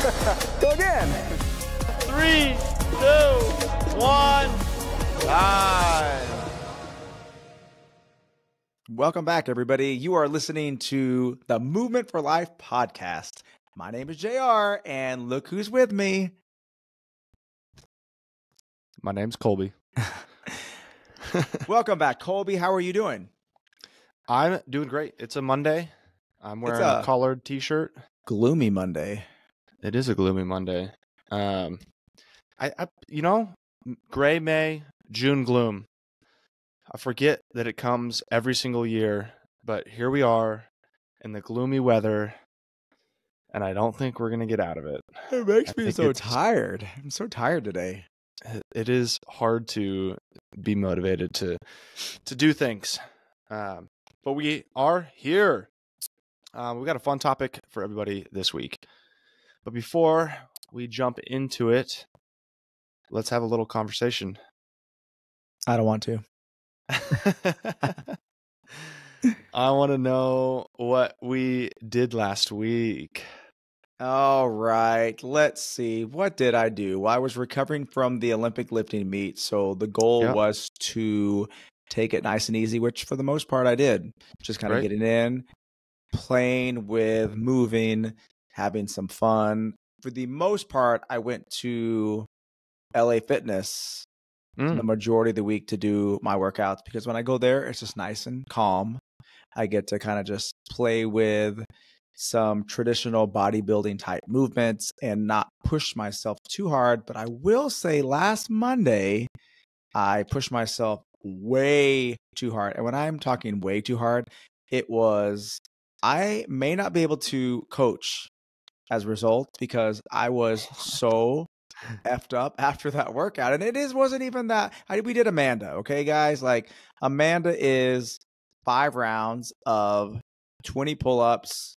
Go again. 3, 2, 1, live. Welcome back, everybody. You are listening to the Movement for Life podcast. My name is JR, and look who's with me. My name's Kolby. Welcome back, Kolby. How are you doing? I'm doing great. It's a Monday. I'm wearing a collared t-shirt. Gloomy Monday. It is a gloomy Monday. Gray May, June gloom. I forget that it comes every single year, but here we are in the gloomy weather, and I don't think we're going to get out of it. It makes me so tired. I'm so tired today. It is hard to be motivated to do things. But we are here. We've got a fun topic for everybody this week. But before we jump into it, let's have a little conversation. I don't want to. I want to know what we did last week. All right. Let's see. What did I do? Well, I was recovering from the Olympic lifting meet. So the goal was to take it nice and easy, which for the most part I did. Just kind of getting in, playing with, moving, having some fun. For the most part, I went to LA Fitness the majority of the week to do my workouts, because when I go there, it's just nice and calm. I get to kind of just play with some traditional bodybuilding type movements and not push myself too hard. But I will say last Monday, I pushed myself way too hard. And when I'm talking way too hard, it was, I may not be able to coach as a result, because I was so effed up after that workout. And wasn't even that. We did Amanda. Okay, guys, like Amanda is 5 rounds of 20 pull-ups,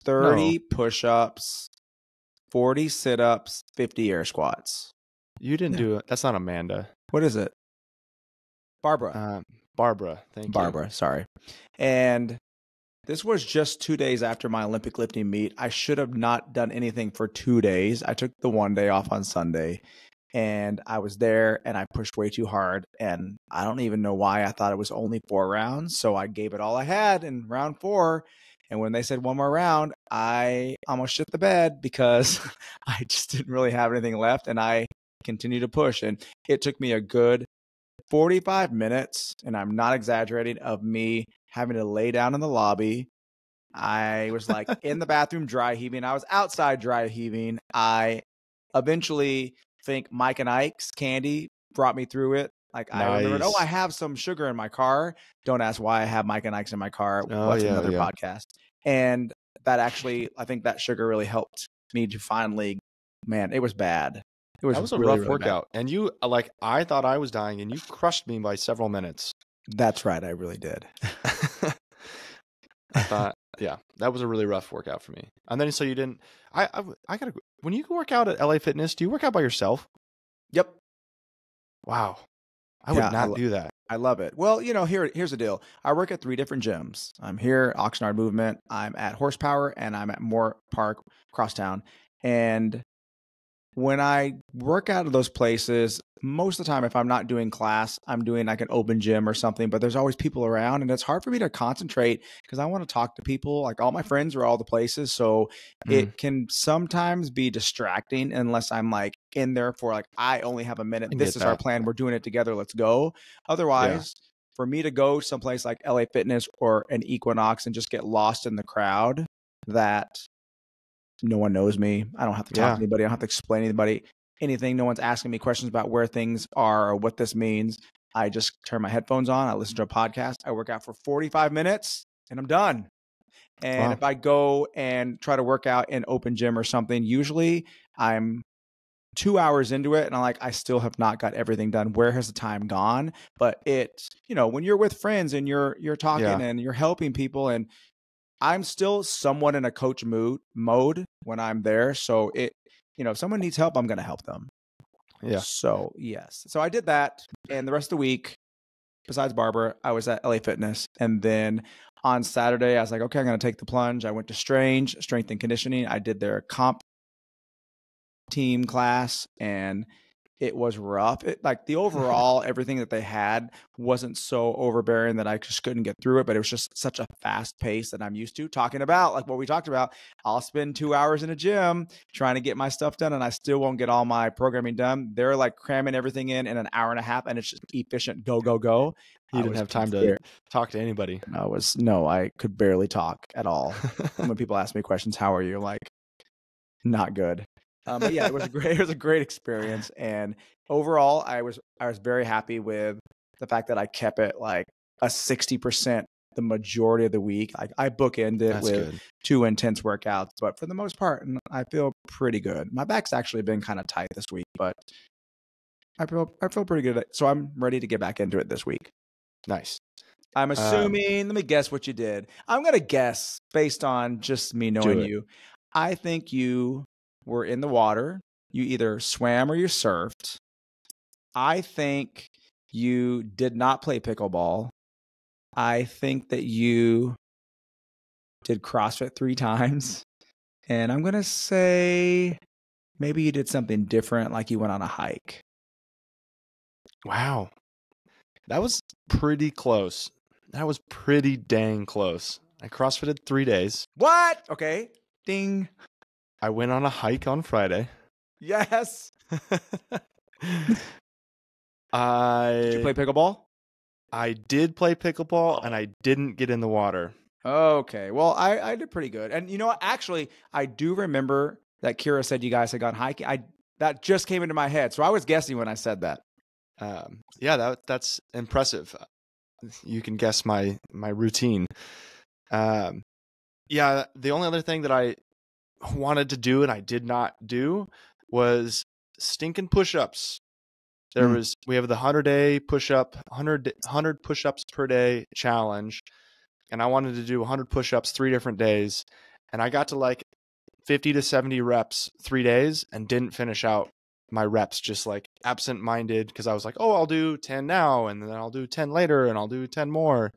30 push-ups, 40 sit-ups, 50 air squats. You didn't do it. That's not Amanda. What is it? Barbara. Barbara. Thank you. Barbara, sorry. And this was just 2 days after my Olympic lifting meet. I should have not done anything for 2 days. I took the 1 day off on Sunday, and I was there and I pushed way too hard. And I don't even know why. I thought it was only 4 rounds. So I gave it all I had in round 4. And when they said one more round, I almost shit the bed, because I just didn't really have anything left. And I continued to push. And it took me a good 45 minutes, and I'm not exaggerating, of me having to lay down in the lobby. I was like in the bathroom dry heaving. I was outside dry heaving. I eventually think Mike and Ike's candy brought me through it. Like I remembered, I have some sugar in my car. Don't ask why I have Mike and Ike's in my car. What's another podcast? And that actually, I think that sugar really helped me to finally, man, it was bad. That was a really, rough workout. Bad. And you, I thought I was dying, and you crushed me by several minutes. That's right. I really did. I thought, that was a really rough workout for me. And then, so you didn't, I gotta, when you work out at LA Fitness, do you work out by yourself? Yep. Wow. I would not do that. I love it. Well, here's the deal. I work at 3 different gyms. I'm here, Oxnard Movement. I'm at Horsepower, and I'm at Moore Park, Crosstown. And when I work out of those places, most of the time, if I'm not doing class, I'm doing like an open gym or something, but there's always people around, and it's hard for me to concentrate because I want to talk to people. Like all my friends are all the places. So it can sometimes be distracting unless I'm like in there for like, I only have a minute. This is our plan. We're doing it together. Let's go. Otherwise, for me to go someplace like LA Fitness or an Equinox and just get lost in the crowd, that no one knows me. I don't have to talk to anybody. I don't have to explain to anybody anything. No one's asking me questions about where things are or what this means. I just turn my headphones on. I listen to a podcast. I work out for 45 minutes and I'm done. And if I go and try to work out in open gym or something, usually I'm 2 hours into it and I'm like, I still have not got everything done. Where has the time gone? But it, when you're with friends and you're talking and you're helping people, and I'm still somewhat in a coach mode when I'm there. So if someone needs help, I'm going to help them. Yeah. So yes. So I did that. And the rest of the week, besides Barbara, I was at LA Fitness. And then on Saturday, I was like, okay, I'm going to take the plunge. I went to Strength and Conditioning. I did their comp team class, and it was rough. Like the overall, everything that they had wasn't so overbearing that I just couldn't get through it, but it was just such a fast pace that I'm used to. Talking about like what we talked about, I'll spend 2 hours in a gym trying to get my stuff done, and I still won't get all my programming done. They're like cramming everything in an hour and a half, and it's just efficient, go, go, go. You didn't have time to talk to anybody. I could barely talk at all. When people ask me questions, how are you? Like, not good. But yeah, it was a great experience. And overall, I was very happy with the fact that I kept it like a 60% the majority of the week. Like I bookended it with 2 intense workouts, but for the most part, I feel pretty good. My back's actually been kind of tight this week, but I feel pretty good. So I'm ready to get back into it this week. Nice. I'm assuming, let me guess what you did. I'm going to guess based on just me knowing you. I think you were in the water. You either swam or you surfed. I think you did not play pickleball. I think that you did CrossFit 3 times. And I'm going to say maybe you did something different, like you went on a hike. Wow. That was pretty close. That was pretty dang close. I CrossFitted 3 days. What? Okay. Ding. I went on a hike on Friday. Yes. Did you play pickleball? I did play pickleball, and I didn't get in the water. Okay. Well, I did pretty good. And you know what? Actually, I do remember that Kira said you guys had gone hiking. That just came into my head. So I was guessing when I said that. Yeah, that's impressive. You can guess my routine. Yeah, the only other thing that I wanted to do and I did not do was stinking push-ups. We have the 100-day push-up, 100 push-ups per day challenge, and I wanted to do 100 push-ups 3 different days, and I got to like 50 to 70 reps 3 days and didn't finish out my reps, just like absent-minded, because I was like, oh, I'll do 10 now, and then I'll do 10 later, and I'll do 10 more,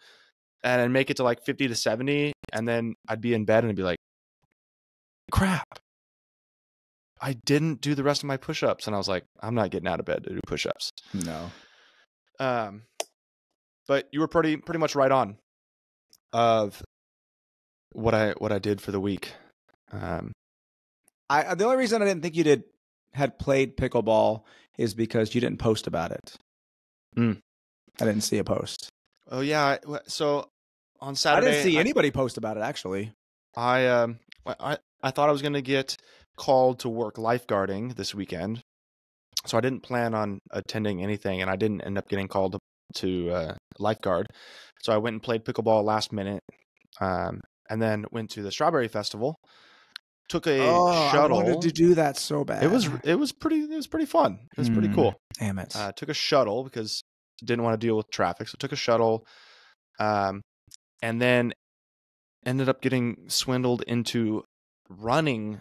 and then make it to like 50 to 70, and then I'd be in bed and I'd be like, crap, I didn't do the rest of my push-ups. And I was like, I'm not getting out of bed to do push-ups. No. But you were pretty much right on of what I did for the week. The only reason I didn't think you had played pickleball is because you didn't post about it. I didn't see a post. Oh yeah. So on Saturday, I didn't see anybody post about it. Actually, I thought I was going to get called to work lifeguarding this weekend, so I didn't plan on attending anything, and I didn't end up getting called to lifeguard. So I went and played pickleball last minute, and then went to the Strawberry Festival. Took a shuttle. I wanted to do that so bad. It was pretty fun. It was pretty cool. Damn it! Took a shuttle because didn't want to deal with traffic, so took a shuttle, and then ended up getting swindled into running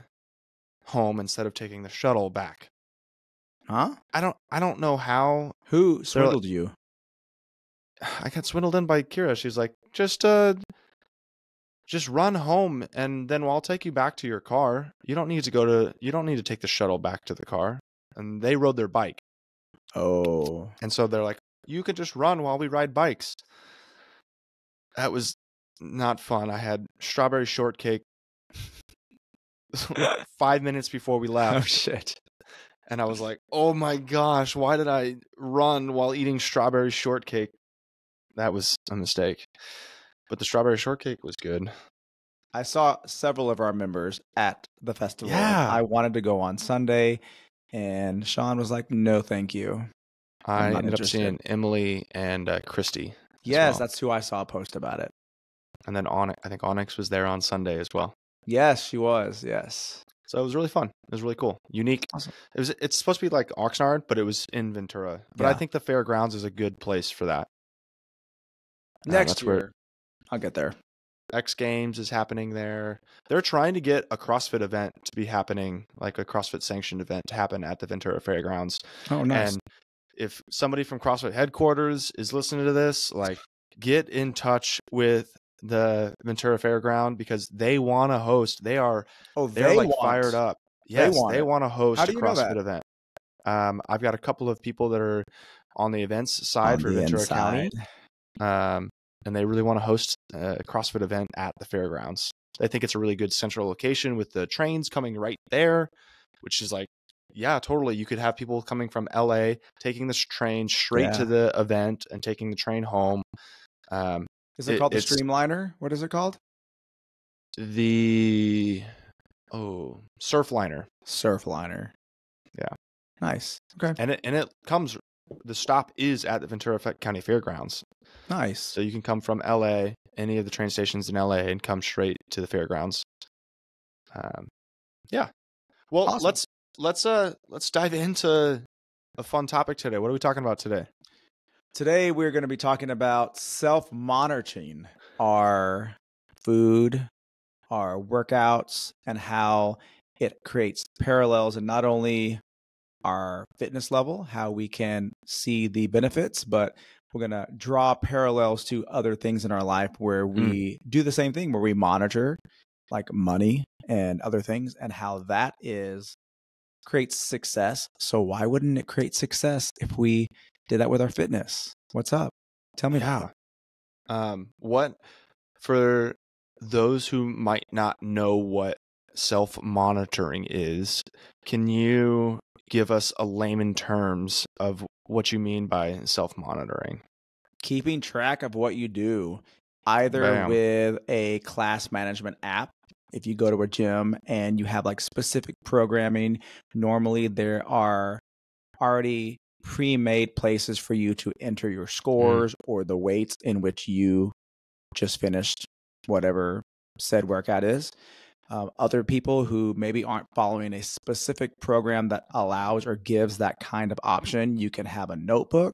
home instead of taking the shuttle back. Huh? I don't know how. Who swindled you? I got swindled in by Kira. She's like, just run home, and then I'll take you back to your car. You don't need to take the shuttle back to the car. And they rode their bike. Oh. And so they're like, you could just run while we ride bikes. That was not fun. I had strawberry shortcake 5 minutes before we left. Oh shit. And I was like, oh my gosh, why did I run while eating strawberry shortcake? That was a mistake. But the strawberry shortcake was good. I saw several of our members at the festival. Yeah. I wanted to go on Sunday, and Sean was like, no, thank you. I ended up seeing Emily and Christy. Yes, that's who I saw post about it. And then I think Onyx was there on Sunday as well. Yes, she was. Yes. So it was really fun. It was really cool. Unique. Awesome. It's supposed to be like Oxnard, but it was in Ventura. But I think the fairgrounds is a good place for that. Next year. I'll get there. X Games is happening there. They're trying to get a CrossFit event to be happening, like a CrossFit sanctioned event to happen at the Ventura Fairgrounds. Oh, nice. And if somebody from CrossFit headquarters is listening to this, like, get in touch with the Ventura Fairground because they want to host. They're like fired up. Yes, want they it. want to How host do a you know CrossFit that? event. I've got a couple of people that are on the events side On for the Ventura inside. County, um, and they really want to host a CrossFit event at the fairgrounds. They think it's a really good central location with the trains coming right there, which is like, yeah, totally. You could have people coming from LA taking this train straight to Yeah. the event and taking the train home. Um, Is it called the it's Streamliner? What is it called? the Surfliner. Surfliner. Yeah. Nice. Okay. And it comes, the stop is at the Ventura County Fairgrounds. Nice. So you can come from LA, any of the train stations in LA, and come straight to the fairgrounds. Yeah. Well, Awesome. let's dive into a fun topic today. What are we talking about today? Today we're going to be talking about self-monitoring our food, our workouts, and how it creates parallels in not only our fitness level, how we can see the benefits, but we're going to draw parallels to other things in our life where we do the same thing, where we monitor like money and other things, and how that creates success. So why wouldn't it create success if we did that with our fitness? What's up? Tell me about it. What, for those who might not know what self-monitoring is, can you give us a layman terms of what you mean by self-monitoring? Keeping track of what you do, either Bam. with a class management app. If you go to a gym and you have like specific programming, normally there are already pre-made places for you to enter your scores or the weights in which you just finished whatever said workout is. Other people who maybe aren't following a specific program that allows or gives that kind of option, you can have a notebook.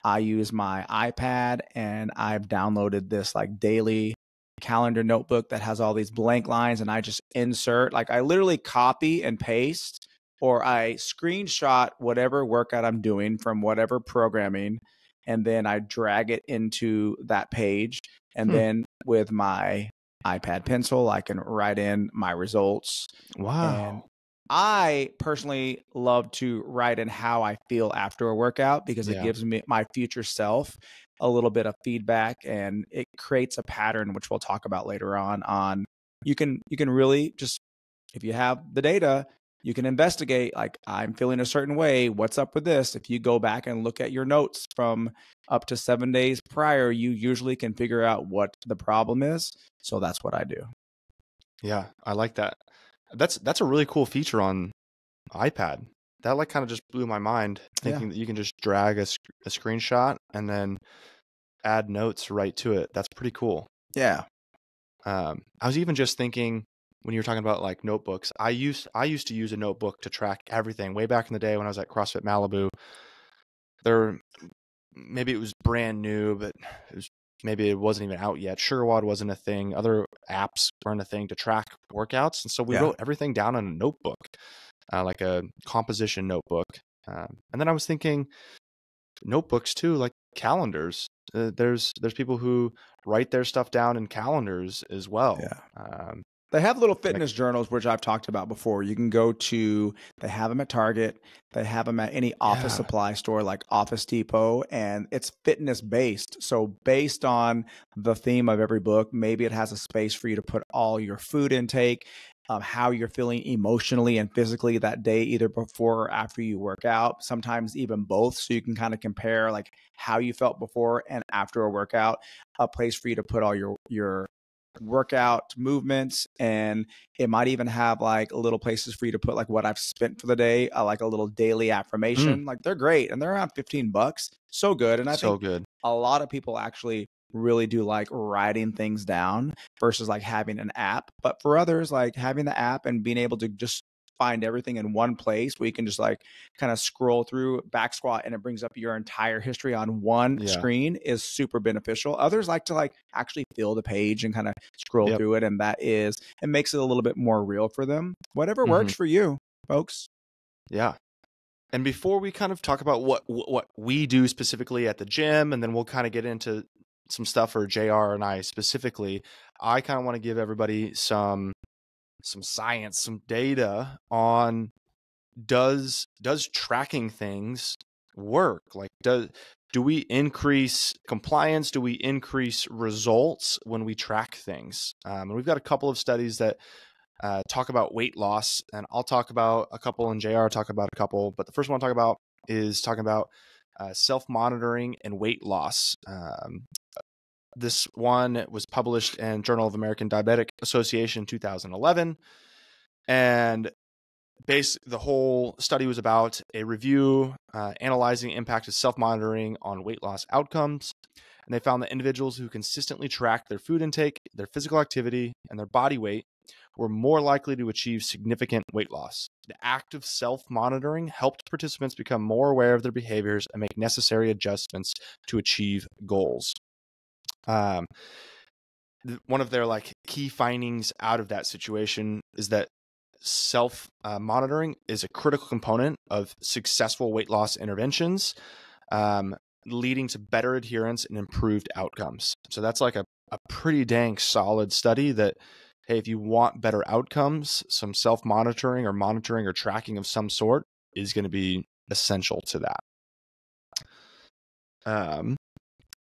I use my iPad and I've downloaded this like daily calendar notebook that has all these blank lines, and I just insert, like I literally copy and paste, or I screenshot whatever workout I'm doing from whatever programming, and then I drag it into that page. And then with my iPad pencil, I can write in my results. And Wow. I personally love to write in how I feel after a workout because it Yeah. gives me, my future self, a little bit of feedback, and it creates a pattern, which we'll talk about later on you can really just, if you have the data, you can investigate, like, I'm feeling a certain way, what's up with this? If you go back and look at your notes from up to 7 days prior, you usually can figure out what the problem is. So that's what I do. Yeah, I like that. That's a really cool feature on iPad. That like kind of just blew my mind, thinking that you can just drag a screenshot and then add notes right to it. That's pretty cool. Yeah. I was even just thinking, when you were talking about like notebooks, I used to use a notebook to track everything way back in the day when I was at CrossFit Malibu. Maybe it was brand new, but maybe it wasn't even out yet. SugarWOD wasn't a thing. Other apps weren't a thing to track workouts. And so we wrote everything down in a notebook, like a composition notebook. And then I was thinking notebooks too, like calendars. There's people who write their stuff down in calendars as well. Yeah. They have little fitness journals, which I've talked about before. You can go to, they have them at Target. They have them at any office supply store like Office Depot, and it's fitness based. So based on the theme of every book, maybe it has a space for you to put all your food intake, how you're feeling emotionally and physically that day, either before or after you work out, sometimes even both. So you can kind of compare like how you felt before and after a workout, a place for you to put all your workout movements. And it might even have like little places for you to put like what I've spent for the day, like a little daily affirmation. Like they're great, and they're around $15. So good. And I think good. a lot of people actually really do like writing things down versus like having an app. But for others, like having the app and being able to just find everything in one place where you can just like kind of scroll through, back squat, and it brings up your entire history on one screen is super beneficial. Others like to like actually fill the page and kind of scroll through it, and it makes it a little bit more real for them. Whatever works for you, folks. Yeah. And before we kind of talk about what we do specifically at the gym, and then we'll kind of get into some stuff for JR and I specifically, I kind of want to give everybody some some science, some data on does tracking things work? Like, do we increase compliance? Do we increase results when we track things? And we've got a couple of studies that talk about weight loss, and I'll talk about a couple, and JR talk about a couple. But the first one I'll talk about is talking about self-monitoring and weight loss. This one was published in Journal of American Diabetic Association 2011, and the whole study was about a review analyzing the impact of self-monitoring on weight loss outcomes. And they found that individuals who consistently tracked their food intake, their physical activity, and their body weight were more likely to achieve significant weight loss. The act of self-monitoring helped participants become more aware of their behaviors and make necessary adjustments to achieve goals. One of their key findings out of that situation is that self-monitoring is a critical component of successful weight loss interventions, leading to better adherence and improved outcomes. So that's a pretty dang solid study that, hey, if you want better outcomes, some self-monitoring or monitoring or tracking of some sort is going to be essential to that.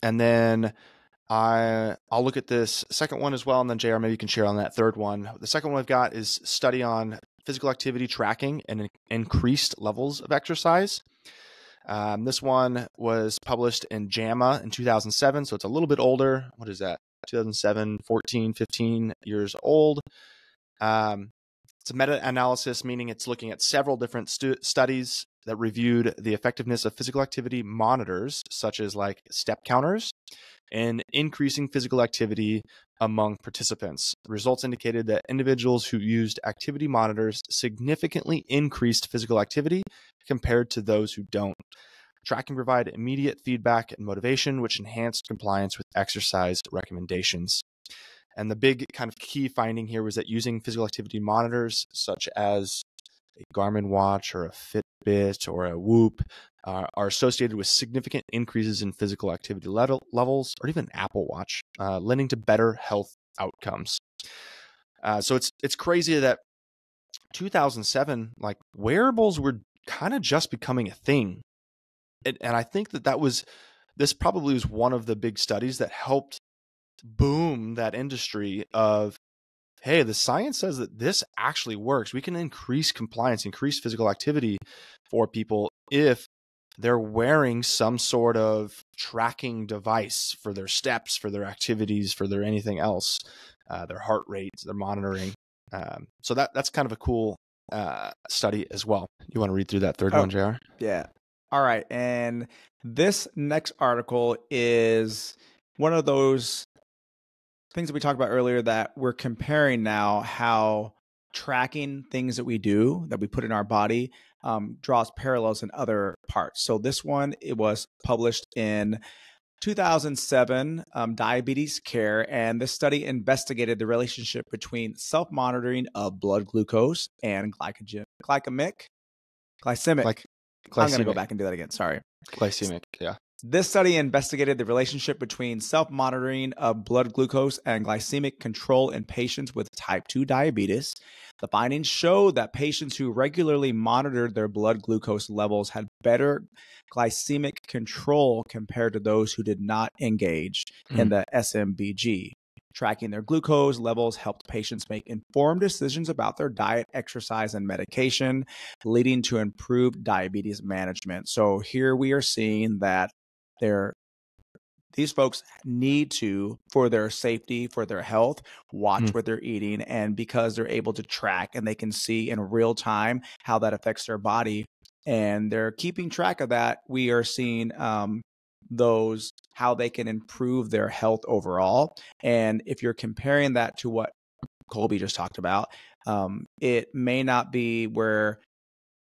And then I'll look at this second one as well, and then JR, maybe you can share on that third one. The second one I've got is study on physical activity tracking and increased levels of exercise. This one was published in JAMA in 2007, so it's a little bit older. What is that? 2007, 14, 15 years old. It's a meta-analysis, meaning it's looking at several different studies that reviewed the effectiveness of physical activity monitors, such as step counters, and increasing physical activity among participants. The results indicated that individuals who used activity monitors significantly increased physical activity compared to those who don't. Tracking provided immediate feedback and motivation, which enhanced compliance with exercise recommendations. And the big kind of key finding here was that using physical activity monitors, such as a Garmin watch or a Fitbit or a Whoop, are associated with significant increases in physical activity levels, or even Apple Watch, leading to better health outcomes. So it's crazy that 2007, wearables were kind of just becoming a thing. And I think this probably was one of the big studies that helped boom that industry of, hey, the science says that this actually works. We can increase compliance, increase physical activity for people if they're wearing some sort of tracking device for their steps, for their activities, for their anything else, their heart rates, their monitoring. So that's kind of a cool study as well. You want to read through that third one, JR? Yeah. All right. And this next article is one of those things that we talked about earlier that we're comparing now, how tracking things that we do, that we put in our body, draws parallels in other parts. So this one, it was published in 2007, Diabetes Care, and this study investigated the relationship between self-monitoring of blood glucose and glycemic. I'm going to go back and do that again. Sorry. Glycemic, yeah. This study investigated the relationship between self-monitoring of blood glucose and glycemic control in patients with type 2 diabetes. The findings showed that patients who regularly monitored their blood glucose levels had better glycemic control compared to those who did not engage in the SMBG. Tracking their glucose levels helped patients make informed decisions about their diet, exercise, and medication, leading to improved diabetes management. So here we are seeing that these folks need to, for their safety, for their health, watch what they're eating. And because they're able to track and they can see in real time how that affects their body, and they're keeping track of that, we are seeing how they can improve their health overall. And if you're comparing that to what Kolby just talked about, it may not be where,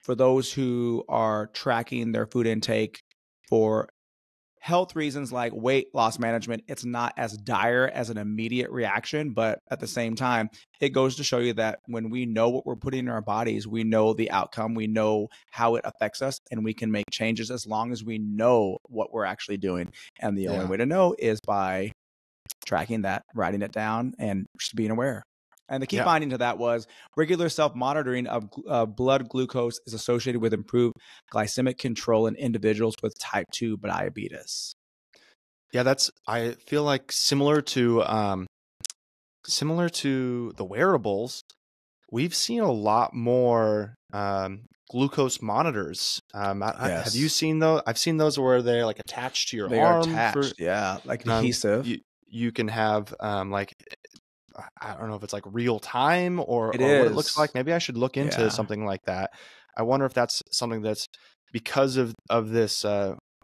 for those who are tracking their food intake for health reasons like weight loss management, it's not as dire as an immediate reaction. But at the same time, it goes to show you that when we know what we're putting in our bodies, we know the outcome, we know how it affects us, and we can make changes as long as we know what we're actually doing. And the only way to know is by tracking that, writing it down, and just being aware. And the key Yeah. finding to that was regular self-monitoring of blood glucose is associated with improved glycemic control in individuals with type 2 diabetes. Yeah, I feel like similar to the wearables, we've seen a lot more glucose monitors. Have you Yes. seen those? I've seen those where they're like attached to your They are arm for attached, yeah, like um, adhesive. you can have like I don't know if it's like real time It or what it looks is. like. Maybe I should look into Yeah. something like that. I wonder if that's something that's because of this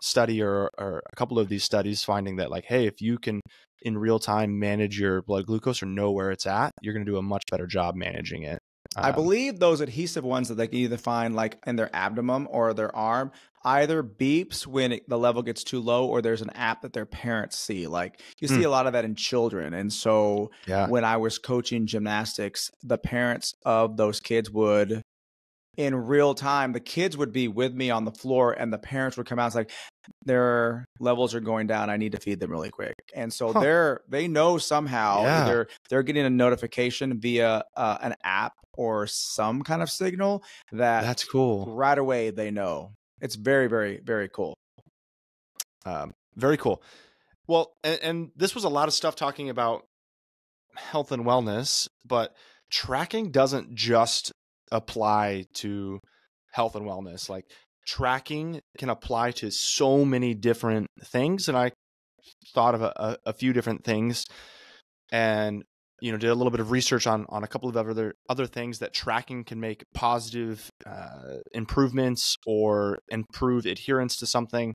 study or a couple of these studies finding that like, hey, if you can in real time manage your blood glucose or know where it's at, you're going to do a much better job managing it. I believe those adhesive ones that they can either find like in their abdomen or their arm either beeps when the level gets too low, or there's an app that their parents see. Like you see Mm, a lot of that in children. And so yeah. when I was coaching gymnastics, the parents of those kids would, in real time, the kids would be with me on the floor and the parents would come out. It's like, their levels are going down. I need to feed them really quick. And so Huh. they know somehow Yeah. either they're getting a notification via an app or some kind of signal that That's cool. right away they know. It's very, very, very cool. Very cool. Well, and this was a lot of stuff talking about health and wellness, but tracking doesn't just apply to health and wellness. Like tracking can apply to so many different things. And I thought of a few different things and, did a little bit of research on a couple of other things that tracking can make positive improvements or improve adherence to something.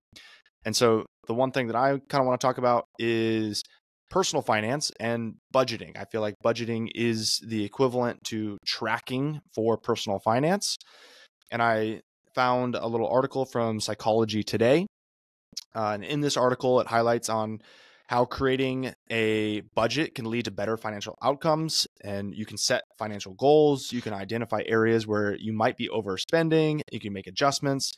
And so the one thing that I kind of want to talk about is personal finance and budgeting. I feel like budgeting is the equivalent to tracking for personal finance. And I found a little article from Psychology Today. And in this article, it highlights on how creating a budget can lead to better financial outcomes. And you can set financial goals. You can identify areas where you might be overspending. You can make adjustments.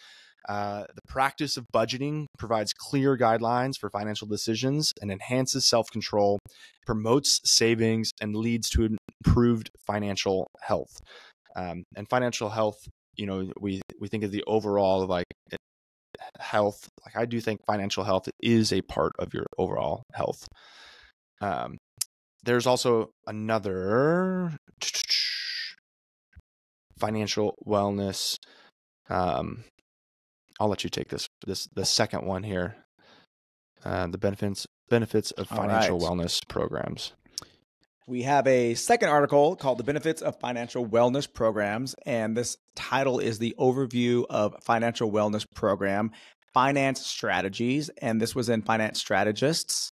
The practice of budgeting provides clear guidelines for financial decisions and enhances self-control, promotes savings, and leads to improved financial health. And financial health, we think of the overall like health. Like I do think financial health is a part of your overall health. There's also another financial wellness. I'll let you take the second one here. The benefits of financial wellness programs. We have a second article called The Benefits of Financial Wellness Programs, and this title is the overview of financial wellness program, finance strategies, and this was in Finance Strategists.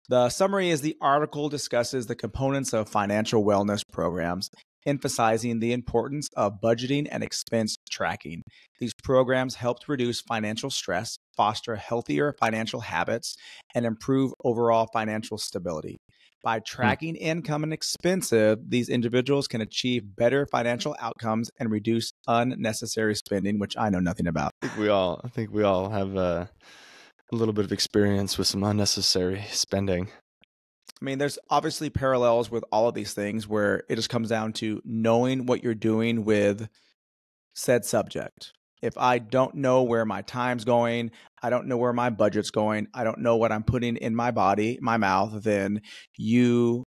The summary is the article discusses the components of financial wellness programs, emphasizing the importance of budgeting and expense tracking. These programs help to reduce financial stress, foster healthier financial habits, and improve overall financial stability. By tracking income and expenses, these individuals can achieve better financial outcomes and reduce unnecessary spending, which I know nothing about. I think we all have a little bit of experience with some unnecessary spending. I mean, there's obviously parallels with all of these things where it just comes down to knowing what you're doing with said subject. If I don't know where my time's going, I don't know where my budget's going, I don't know what I'm putting in my body, my mouth, then you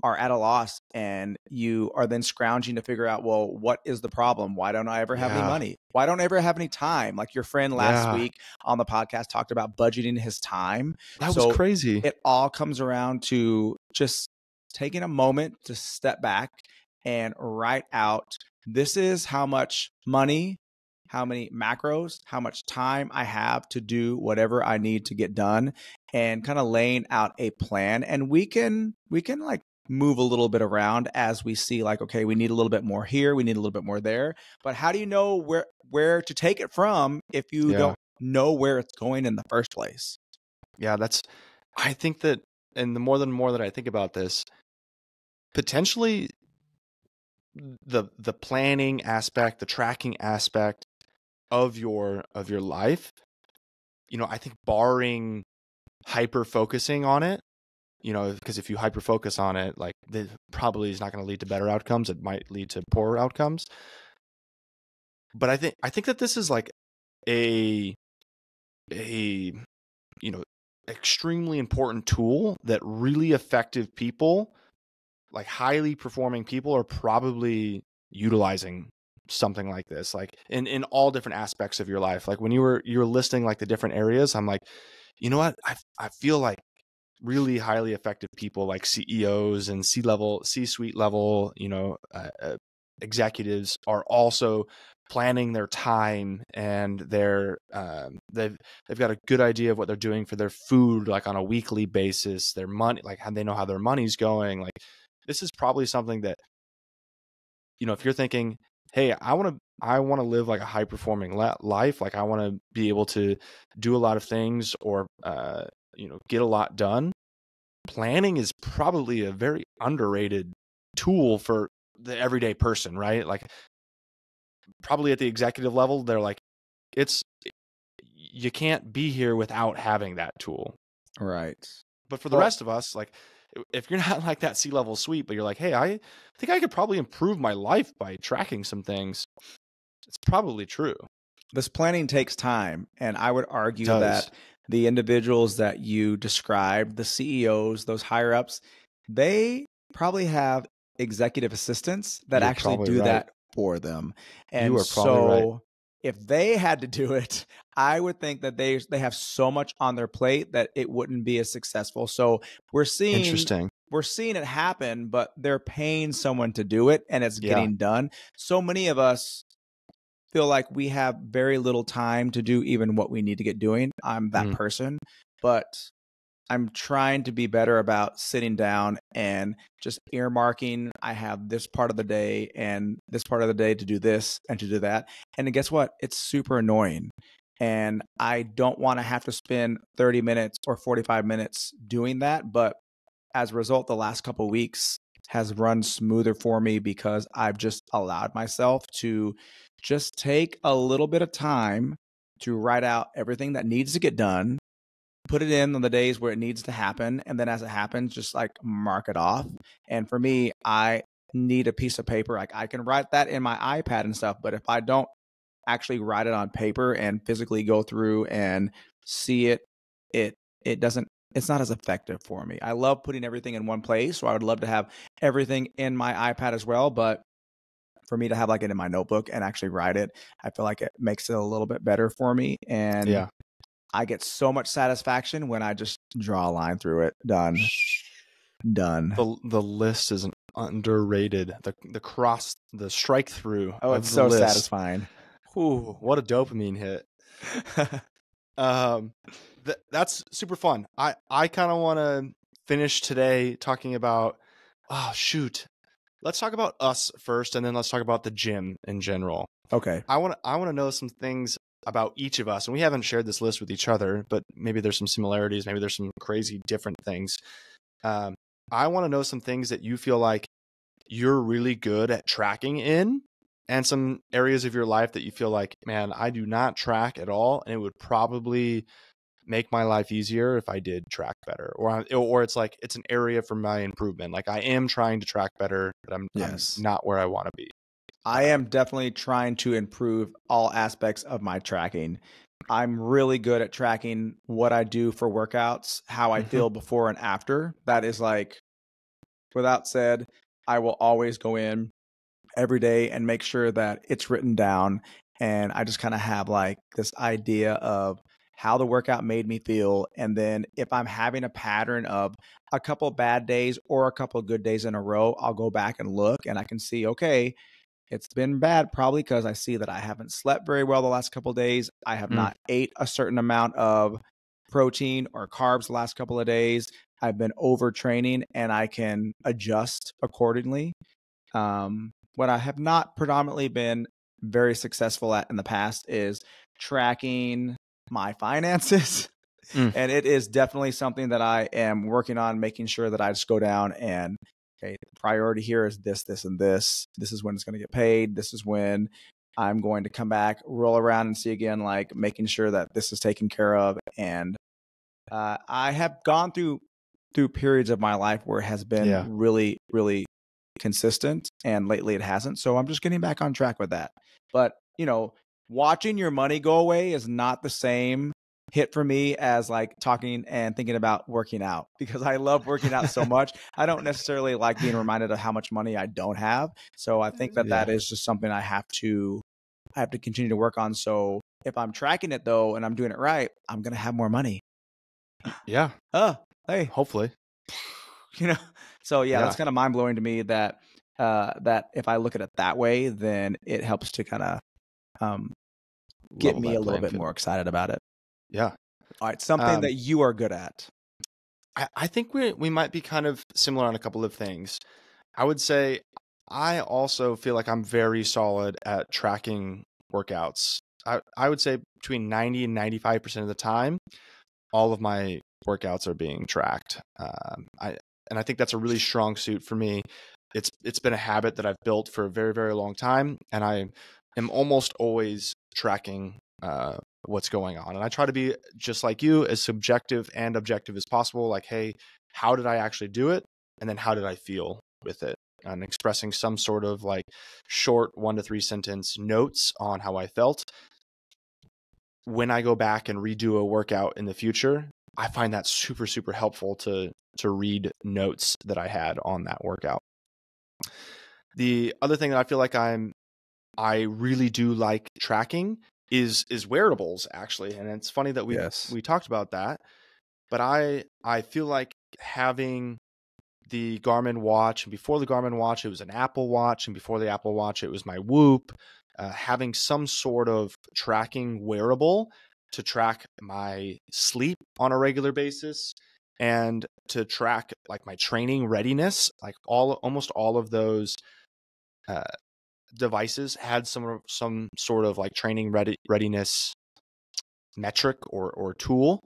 are at a loss and you are then scrounging to figure out, well, what is the problem? Why don't I ever have any money? Why don't I ever have any time? Like your friend last week on the podcast talked about budgeting his time. That was crazy. It all comes around to just taking a moment to step back and write out, this is how much money, how many macros, how much time I have to do whatever I need to get done, and kind of laying out a plan. And we can like move a little bit around as we see like, okay, we need a little bit more here, we need a little bit more there. But how do you know where to take it from if you don't know where it's going in the first place? Yeah, I think that, and the more that I think about this, potentially the planning aspect, the tracking aspect of your life, I think barring hyper focusing on it, because if you hyper focus on it, like it probably is not going to lead to better outcomes. It might lead to poorer outcomes. But I think that this is like a extremely important tool that really effective people, like highly performing people, are probably utilizing something like this, like in all different aspects of your life. Like when you were listing like the different areas, I'm like, you know what? I feel like really highly effective people like CEOs and C-suite level, executives are also planning their time, and they've got a good idea of what they're doing for their food, like on a weekly basis, their money, like how they know how their money's going. Like this is probably something that, if you're thinking, hey, I want to live like a high performing life, like I want to be able to do a lot of things, or get a lot done. Planning is probably a very underrated tool for the everyday person, right? Like probably at the executive level, they're like, you can't be here without having that tool. Right. But for the rest of us, like if you're not like that C-level suite, but you're like, hey, I think I could probably improve my life by tracking some things, it's probably true. This planning takes time. And I would argue that the individuals that you described, the CEOs, those higher ups, they probably have executive assistants that actually do that for them. And you are probably right. If they had to do it, I would think that they have so much on their plate that it wouldn't be as successful. So we're seeing it happen, but they're paying someone to do it, and it's getting done. So many of us feel like we have very little time to do even what we need to get doing. I'm that person, but I'm trying to be better about sitting down and just earmarking. I have this part of the day and this part of the day to do this and to do that. And then guess what? It's super annoying. And I don't want to have to spend 30 minutes or 45 minutes doing that. But as a result, the last couple of weeks has run smoother for me because I've just allowed myself to just take a little bit of time to write out everything that needs to get done, put it in on the days where it needs to happen. And then as it happens, just like mark it off. And for me, I need a piece of paper. Like I can write that in my iPad and stuff, but if I don't actually write it on paper and physically go through and see it, it's not as effective for me. I love putting everything in one place. So I would love to have everything in my iPad as well. But for me to have like it in my notebook and actually write it, I feel like it makes it a little bit better for me. And I get so much satisfaction when I just draw a line through it. Done. The list is an underrated. The strike through. Oh, it's so satisfying. Ooh, what a dopamine hit. That's super fun. I kind of want to finish today talking about, let's talk about us first, and then let's talk about the gym in general. Okay. I want to know some things about each of us, and we haven't shared this list with each other, but maybe there's some similarities, maybe there's some crazy different things. I want to know some things that you feel like you're really good at tracking in, and some areas of your life that you feel like, man, I do not track at all, and it would probably make my life easier if I did track better. Or it's like it's an area for my improvement. Like I am trying to track better, but I'm not where I want to be. I am definitely trying to improve all aspects of my tracking. I'm really good at tracking what I do for workouts, how I feel before and after. That is like, without said, I will always go in every day and make sure that it's written down. And I just kind of have like this idea of how the workout made me feel. And then if I'm having a pattern of a couple bad days or a couple good days in a row, I'll go back and look and I can see, okay, it's been bad probably because I see that I haven't slept very well the last couple of days. I have not ate a certain amount of protein or carbs the last couple of days. I've been overtraining and I can adjust accordingly. What I have not predominantly been very successful at in the past is tracking my finances. And it is definitely something that I am working on, making sure that I just go down and, okay, the priority here is this, this, and this. This is when it's going to get paid. This is when I'm going to come back, roll around and see again, like making sure that this is taken care of. And I have gone through through periods of my life where it has been really, really consistent, and lately it hasn't. So I'm just getting back on track with that. But, watching your money go away is not the same hit for me as like talking and thinking about working out, because I love working out so much. I don't necessarily like being reminded of how much money I don't have. So I think that is just something I have to continue to work on. So if I'm tracking it though, and I'm doing it right, I'm going to have more money. Yeah. Hey, hopefully. So that's kind of mind blowing to me that if I look at it that way, then it helps to kind of get me a little bit more excited about it. Yeah. All right. Something that you are good at. I think we might be kind of similar on a couple of things. I would say I also feel like I'm very solid at tracking workouts. I would say between 90 and 95% of the time, all of my workouts are being tracked. I think that's a really strong suit for me. It's been a habit that I've built for a very, very long time, and I am almost always tracking what's going on. And I try to be, just like you, as subjective and objective as possible. Like, hey, how did I actually do it? And then how did I feel with it? And expressing some sort of like short 1 to 3 sentence notes on how I felt. When I go back and redo a workout in the future, I find that super, super helpful to read notes that I had on that workout. The other thing that I feel like I really do like tracking is wearables, actually. And it's funny that we talked about that, but I feel like having the Garmin watch, and before the Garmin watch, it was an Apple Watch, and before the Apple Watch, it was my Whoop. Having some sort of tracking wearable to track my sleep on a regular basis, and to track like my training readiness, like almost all of those devices had some sort of like training readiness metric or tool.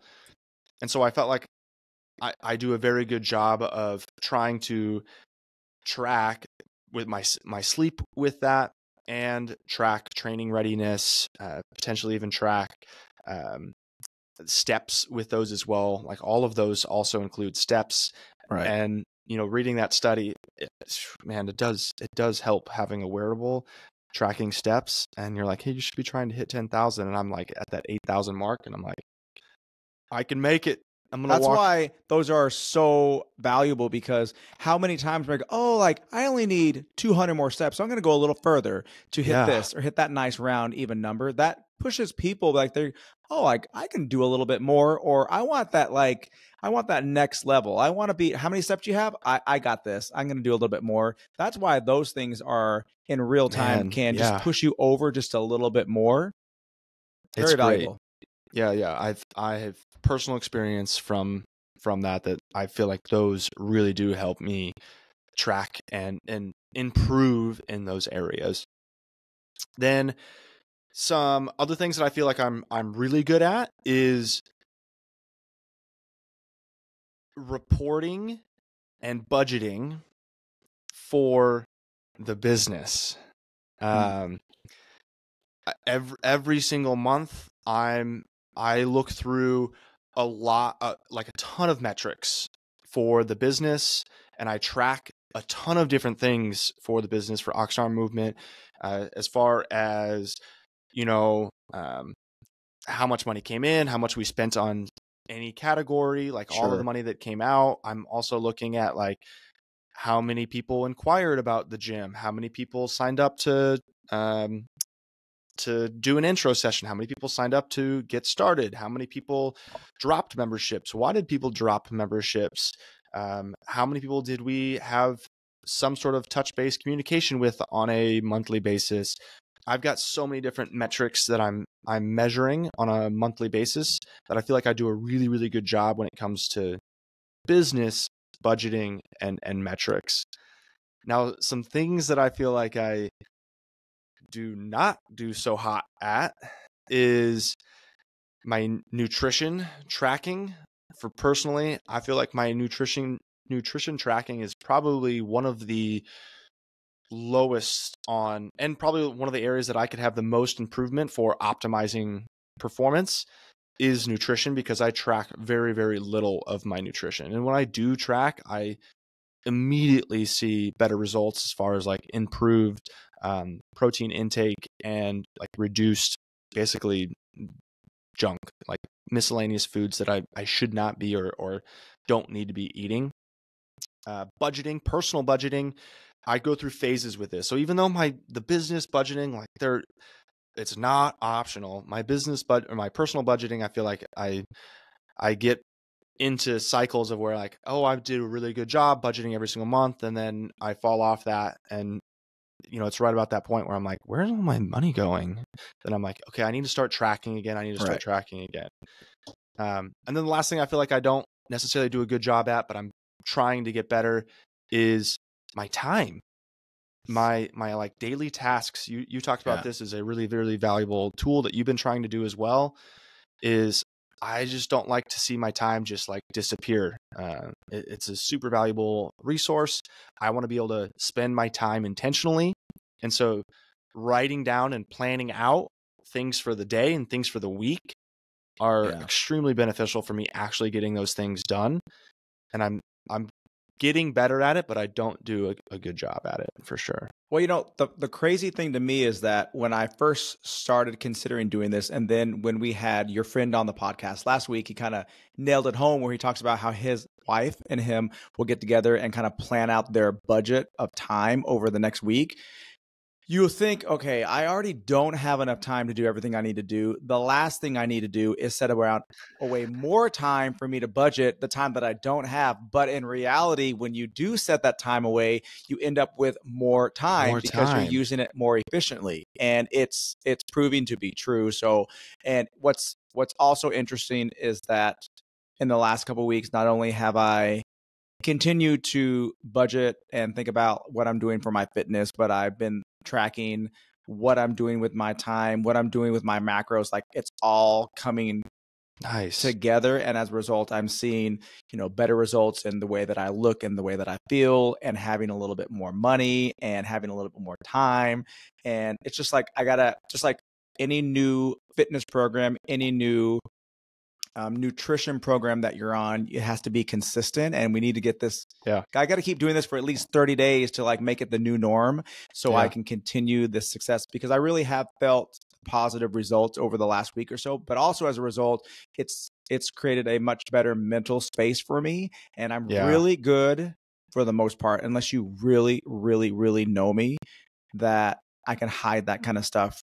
And so I felt like I do a very good job of trying to track with my sleep with that, and track training readiness, potentially even track steps with those as well. Like all of those also include steps. Right. And, reading that study, it does help having a wearable tracking steps. And you're like, hey, you should be trying to hit 10,000. And I'm like at that 8,000 mark, and I'm like, I can make it. That's why those are so valuable, because how many times we go, like I only need 200 more steps, so I'm going to go a little further to hit this or hit that nice round even number. That pushes people like I can do a little bit more, or I want that next level. I want to be, how many steps you have? I got this. I'm going to do a little bit more. That's why those things are in real time just push you over just a little bit more. Very valuable. Great. Yeah. I have personal experience from that I feel like those really do help me track and improve in those areas. Then some other things that I feel like I'm really good at is reporting and budgeting for the business. Every single month I look through a lot, like a ton of metrics for the business, and I track a ton of different things for the business for Oxnard Movement, as far as, how much money came in, how much we spent on any category, like all of the money that came out. I'm also looking at like how many people inquired about the gym, how many people signed up to do an intro session, how many people signed up to get started, how many people dropped memberships, why did people drop memberships, how many people did we have some sort of touch-based communication with on a monthly basis. I've got so many different metrics that I'm measuring on a monthly basis that I feel like I do a really, really good job when it comes to business budgeting and metrics. Now, some things that I feel like I do not do so hot at is my nutrition tracking. For personally, I feel like my nutrition tracking is probably one of the lowest on, and probably one of the areas that I could have the most improvement for optimizing performance. is nutrition, because I track very, very little of my nutrition. And when I do track, I immediately see better results as far as like improved protein intake and like reduced, basically, junk, like miscellaneous foods that I should not be or don't need to be eating. Budgeting, personal budgeting, I go through phases with this. So even though the business budgeting, like it's not optional. My business or my personal budgeting, I feel like I get into cycles of where like, oh, I did a really good job budgeting every single month, and then I fall off that, and it's right about that point where I'm like, where's all my money going? Then I'm like, okay, I need to start tracking again. And then the last thing I feel like I don't necessarily do a good job at, but I'm trying to get better, is my time. My like daily tasks. You talked about this as a really, really valuable tool that you've been trying to do as well. Is I just don't like to see my time just like disappear. It's a super valuable resource. I want to be able to spend my time intentionally. And so writing down and planning out things for the day and things for the week are extremely beneficial for me actually getting those things done. And I'm getting better at it, but I don't do a good job at it, for sure. Well, the crazy thing to me is that when I first started considering doing this, and then when we had your friend on the podcast last week, he kind of nailed it home where he talks about how his wife and him will get together and kind of plan out their budget of time over the next week. You think, okay, I already don't have enough time to do everything I need to do. The last thing I need to do is set away more time for me to budget the time that I don't have. But in reality, when you do set that time away, you end up with more time because you're using it more efficiently. And it's proving to be true. So, and what's also interesting is that in the last couple of weeks, not only have I continued to budget and think about what I'm doing for my fitness, but I've been tracking what I'm doing with my time, what I'm doing with my macros. Like, it's all coming together. And as a result, I'm seeing, better results in the way that I look and the way that I feel, and having a little bit more money and having a little bit more time. And it's just like, just like any new fitness program, any new nutrition program that you're on, it has to be consistent, and we need to get this. I got to keep doing this for at least 30 days to like make it the new norm, so I can continue this success, because I really have felt positive results over the last week or so. But also, as a result, it's created a much better mental space for me, and I'm really good, for the most part, unless you really, really, really know me, that I can hide that kind of stuff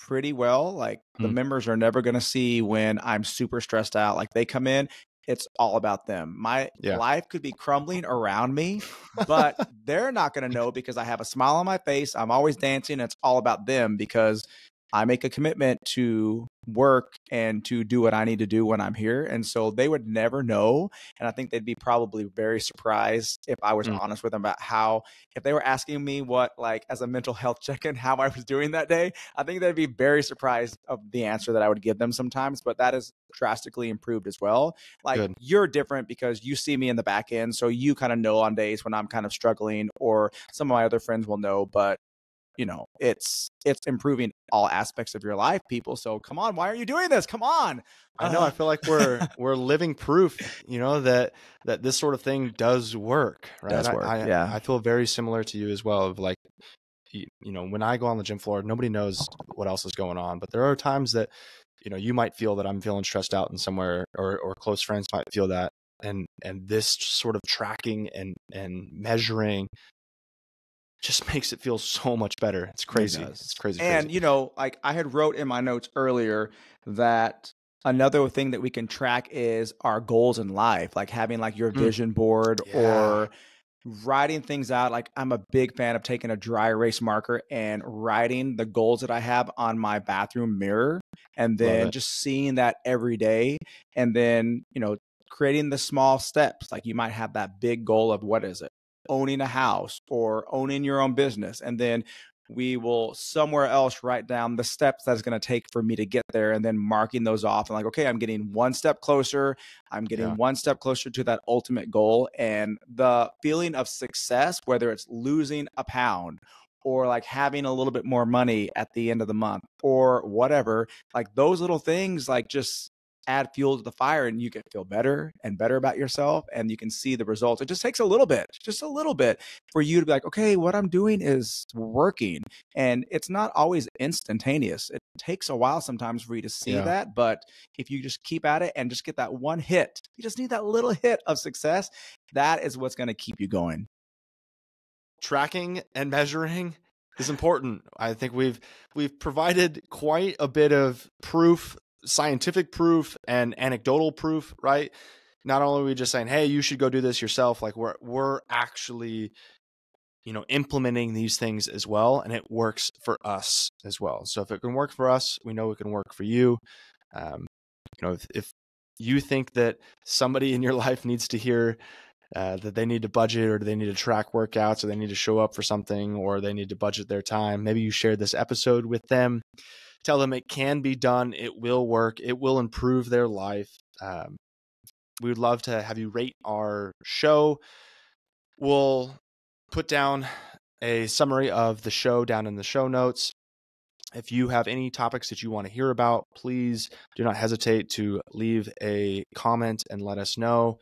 pretty well. Like, the members are never going to see when I'm super stressed out. Like, they come in, it's all about them. My life could be crumbling around me, but they're not going to know, because I have a smile on my face. I'm always dancing. It's all about them, because I make a commitment to work and to do what I need to do when I'm here. And so they would never know. And I think they'd be probably very surprised if I was honest with them about how, if they were asking me what, like, as a mental health check-in, how I was doing that day, I think they'd be very surprised of the answer that I would give them sometimes. But that is drastically improved as well. Like, you're different because you see me in the back end. So you kind of know on days when I'm kind of struggling, or some of my other friends will know, but it's improving all aspects of your life, people. So come on, why are you doing this? Come on. I know. I feel like we're living proof, that this sort of thing does work, right? Does work. I feel very similar to you as well. Of like, when I go on the gym floor, nobody knows what else is going on, but there are times that, you might feel that I'm feeling stressed out in somewhere, or close friends might feel that. And this sort of tracking and measuring just makes it feel so much better. It's crazy. It's crazy. And, like I had wrote in my notes earlier that another thing that we can track is our goals in life, like having like your vision board, or writing things out. Like, I'm a big fan of taking a dry erase marker and writing the goals that I have on my bathroom mirror, and then just seeing that every day. And then, creating the small steps. Like, you might have that big goal of, what is it? Owning a house or owning your own business. And then we will somewhere else write down the steps that it's going to take for me to get there, and then marking those off, and like, okay, I'm getting one step closer. I'm getting one step closer to that ultimate goal. And the feeling of success, whether it's losing a pound, or like having a little bit more money at the end of the month, or whatever, like those little things, like, just add fuel to the fire, and you can feel better and better about yourself, and you can see the results. It just takes just a little bit for you to be like, okay, what I'm doing is working. And it's not always instantaneous. It takes a while sometimes for you to see that. But if you just keep at it and just get that one hit, you just need that little hit of success. That is what's going to keep you going. Tracking and measuring is important. I think we've provided quite a bit of proof, scientific proof and anecdotal proof, right? Not only are we just saying, hey, you should go do this yourself, like we're actually, implementing these things as well, and it works for us as well. So if it can work for us, we know it can work for you. If you think that somebody in your life needs to hear that they need to budget, or they need to track workouts, or they need to show up for something, or they need to budget their time, maybe you share this episode with them. Tell them it can be done. It will work. It will improve their life. We would love to have you rate our show. We'll put down a summary of the show down in the show notes. If you have any topics that you want to hear about, please do not hesitate to leave a comment and let us know.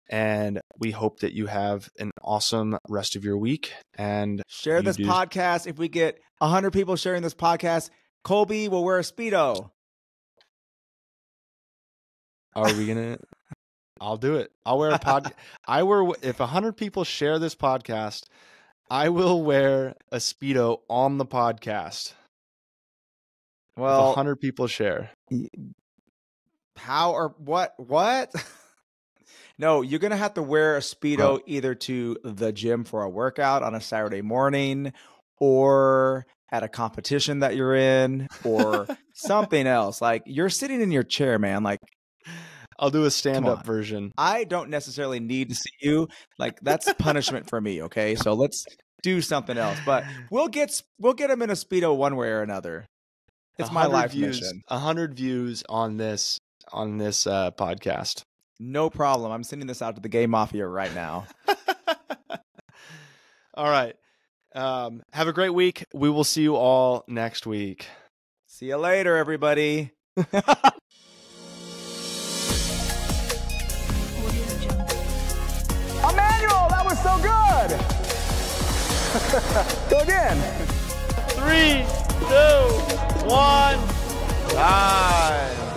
And we hope that you have an awesome rest of your week. And share this podcast. If we get 100 people sharing this podcast, Kolby will wear a Speedo. Are we going to? I'll do it. I'll wear a if 100 people share this podcast, I will wear a Speedo on the podcast. Well, if 100 people share. How or what? No, you're going to have to wear a Speedo either to the gym for a workout on a Saturday morning, or at a competition that you're in, or something else. Like, you're sitting in your chair, man. Like, I'll do a stand-up version. I don't necessarily need to see you. Like, that's punishment for me, okay? So let's do something else. But we'll get him in a Speedo one way or another. It's my life mission. 100 views on this podcast. No problem. I'm sending this out to the Gay Mafia right now. All right. Have a great week. We will see you all next week. See you later, everybody. Emmanuel, that was so good. Go again. 3, 2, 1, 5.